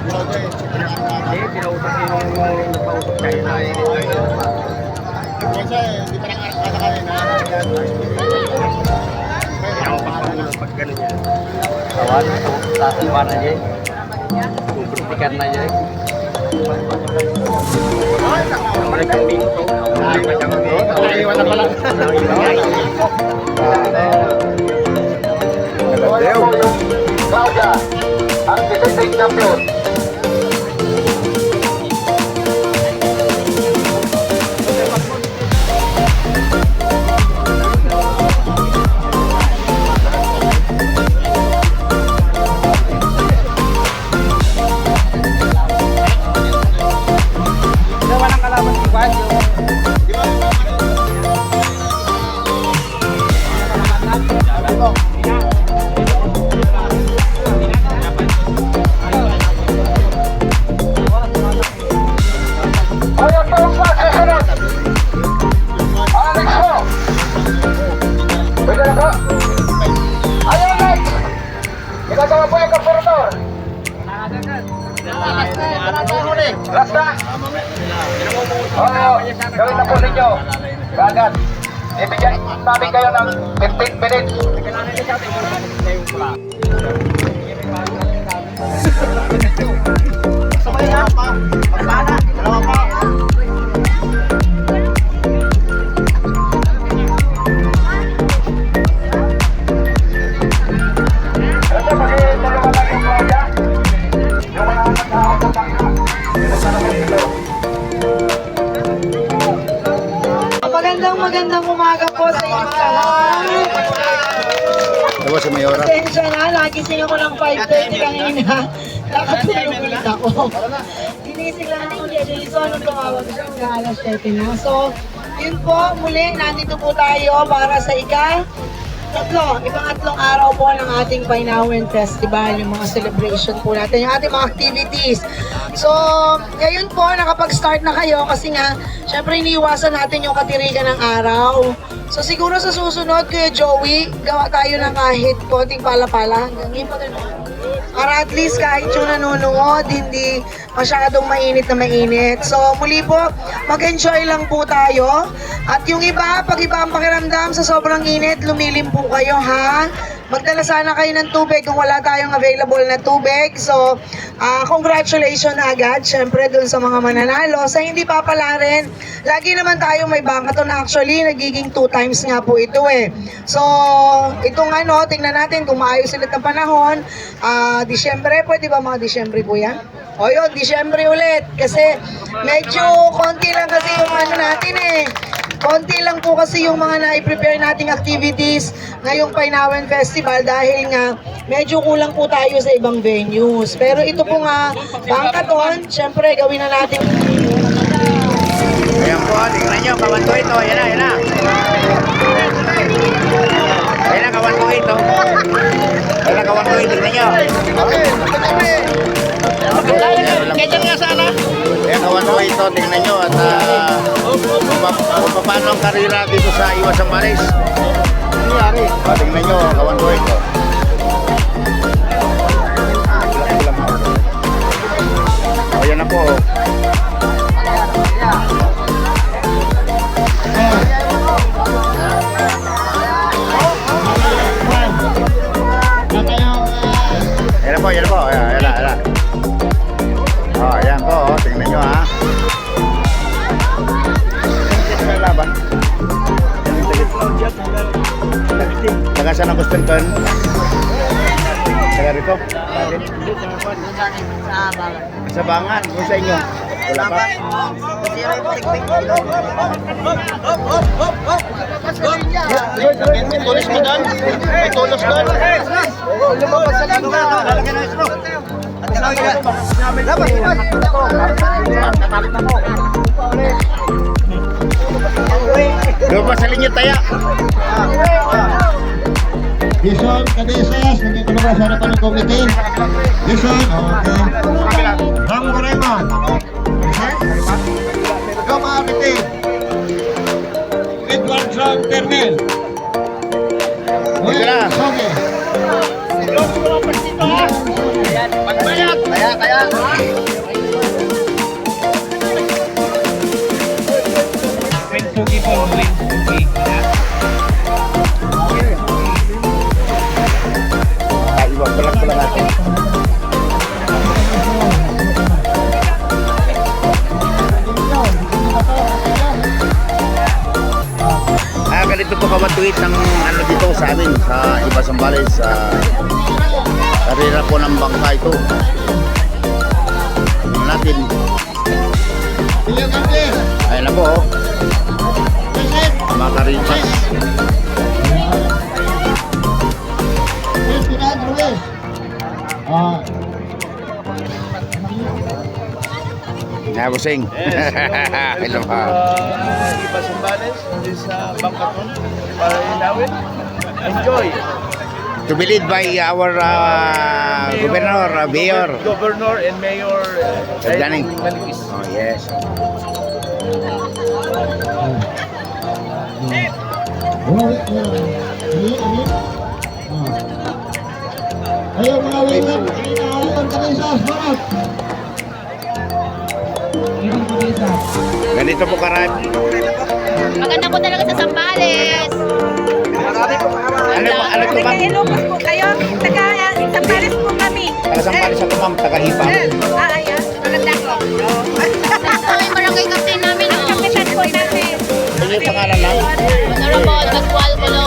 Hindi, pinausap yung nagpausap kayo na Kasi hindi pa nakakata kanina. pag gano'n yan. Tawan, tatumba na dyan. Pupuntikan na dyan. Naman kang binto. Naiwan na pala. Claudia, ang defending champion. Walang kalaban si Juan. Ayan po ang pagkasunod. Alex po. Pwede na po. Ayan, Alex. Ginagawa po yung kapurador. Last na. Oo, gawin na po ninyo. Kagad. Ibigay namin kayo ng 15 minutes. Sabay na pa. Pagpana. Dalawa pa. Kasi mag-dalawa lang yung Claudia. Yung mga anak na ako sa tangka. Pinasa naman dito. Magandang umaga po sa inyo lahat. Diba si Mayora? Pasensya na, nagising ako ng 5:30 kanina. Nakatulog ulit ako. Ginising lang ako ni Jason nung tumawag siya hanggang alas 7 na. So, yun po, muli, nandito po tayo para sa ipangatlong araw po ng ating Painawen Festival, yung mga celebration po natin, yung ating mga activities. So, ngayon po, nakapag-start na kayo kasi nga, syempre iniiwasan natin yung katirigan ng araw. So, siguro sa susunod, Kuya Joey, gawa tayo ng kahit konting pala-pala. Hanggang yun pa gano'n. Para at least kahit yung nanonood, hindi masyadong mainit na mainit. So muli po, mag-enjoy lang po tayo. At yung iba, pag iba ang pakiramdam sa sobrang init, lumilim po kayo ha. Magdala sana kayo ng tubig kung wala tayong available na tubig. So, congratulations na agad, syempre dun sa mga mananalo. Sa hindi pa pala rin, lagi naman tayo may bangkaton na actually, nagiging 2 times nga po ito eh. So, itong tingnan natin kung maayos ulit ang panahon. Disyembre, pwede ba mga Disyembre po yan? O yun, Disyembre ulit. Kasi medyo konti lang kasi yung natin eh. Konti lang po kasi yung mga na-prepare nating activities ngayong Painawen Festival dahil nga medyo kulang po tayo sa ibang venues. Pero ito po nga, bangkaton, syempre gawin na natin. Ayan po, tingnan nyo, kawan ko ito. Ayan na, ayan na. Ayan na, kawan ko ito. Ayan na, kawan ko ito. Tingnan nyo. Ganyan nga sana. Ayan, kawan ko ito. Tingnan nyo. At kung paano ang karira dito sa Iwas ang Maris. Tingnan nyo, kawan ko ito. Ayan na po. Ayan po, ayan po. Ayan na. Ayan po. Tingnan nyo ha. Laban. Taga saan ang gusto nito? Taga rito? Sa Bangan. Kung sa inyo? Wala pa? May tulos mo doon? May tulos doon? Lumabas sa lingga. Lalagyan ng straw. Lumabas sa linya taya. Jason Cadesas, nandito na ba sa harapan ng komite? Jason, okay. Rango Raymond. Gama Amite. Edward Sam Ternel. Ito na. Soge. Kaya. Ay, iba, tulak natin. Ganito po kamatuit ng ano dito sa amin sa iba Sambales sa karera po ng bangka ito. Tingnan natin. Pilyo Gandes. Ayun na po, oh. Present. Mga karipas. Ferdinand Ruiz. Nabusing. Hello ha. Iba Sambales, sa Bangkaton, para inawin. Enjoy. To be led by our governor, mayor. Governor and Mayor Daning. Malikis. Oh yes. Ayaw mga winger. Ayaw Cabezas. Barat. Ganito po karami. Maganda po talaga sa Sambales. Ano po ma'am? Ilocos po kayo. Taga Sambales po kami. Taga Sambales ako ma'am, taga Hipa. Ayan. Maganda po. Ito ay barangay captain namin. Ang kapitan po namin. Ano yung pangalan lang? Honorable Pascual Colon.